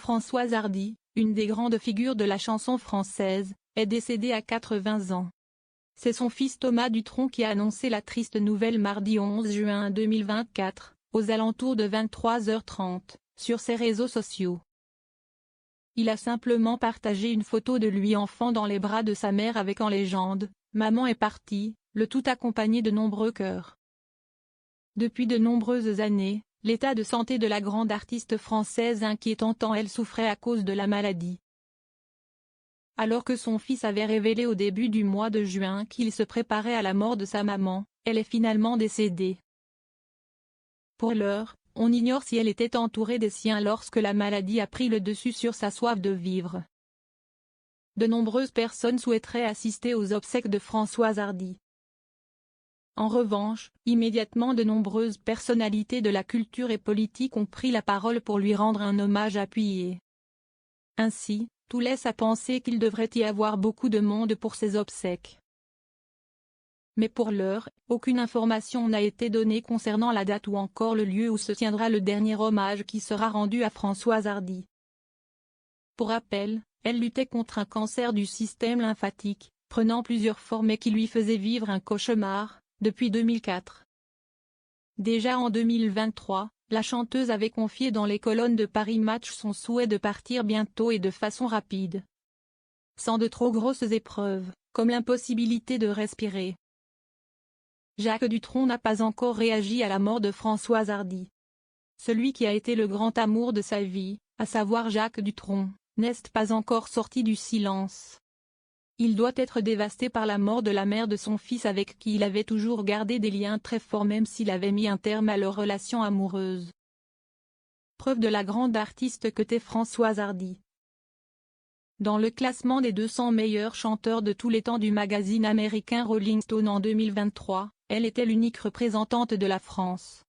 Françoise Hardy, une des grandes figures de la chanson française, est décédée à 80 ans. C'est son fils Thomas Dutronc qui a annoncé la triste nouvelle mardi 11 juin 2024, aux alentours de 23h30, sur ses réseaux sociaux. Il a simplement partagé une photo de lui enfant dans les bras de sa mère avec en légende « Maman est partie », le tout accompagné de nombreux cœurs. Depuis de nombreuses années, l'état de santé de la grande artiste française inquiétant tant elle souffrait à cause de la maladie. Alors que son fils avait révélé au début du mois de juin qu'il se préparait à la mort de sa maman, elle est finalement décédée. Pour l'heure, on ignore si elle était entourée des siens lorsque la maladie a pris le dessus sur sa soif de vivre. De nombreuses personnes souhaiteraient assister aux obsèques de Françoise Hardy. En revanche, immédiatement de nombreuses personnalités de la culture et politique ont pris la parole pour lui rendre un hommage appuyé. Ainsi, tout laisse à penser qu'il devrait y avoir beaucoup de monde pour ses obsèques. Mais pour l'heure, aucune information n'a été donnée concernant la date ou encore le lieu où se tiendra le dernier hommage qui sera rendu à Françoise Hardy. Pour rappel, elle luttait contre un cancer du système lymphatique, prenant plusieurs formes et qui lui faisait vivre un cauchemar, depuis 2004. Déjà en 2023, la chanteuse avait confié dans les colonnes de Paris Match son souhait de partir bientôt et de façon rapide. Sans de trop grosses épreuves, comme l'impossibilité de respirer. Jacques Dutronc n'a pas encore réagi à la mort de Françoise Hardy. Celui qui a été le grand amour de sa vie, à savoir Jacques Dutronc, n'est pas encore sorti du silence. Il doit être dévasté par la mort de la mère de son fils avec qui il avait toujours gardé des liens très forts même s'il avait mis un terme à leur relation amoureuse. Preuve de la grande artiste que t'es Françoise Hardy. Dans le classement des 200 meilleurs chanteurs de tous les temps du magazine américain Rolling Stone en 2023, elle était l'unique représentante de la France.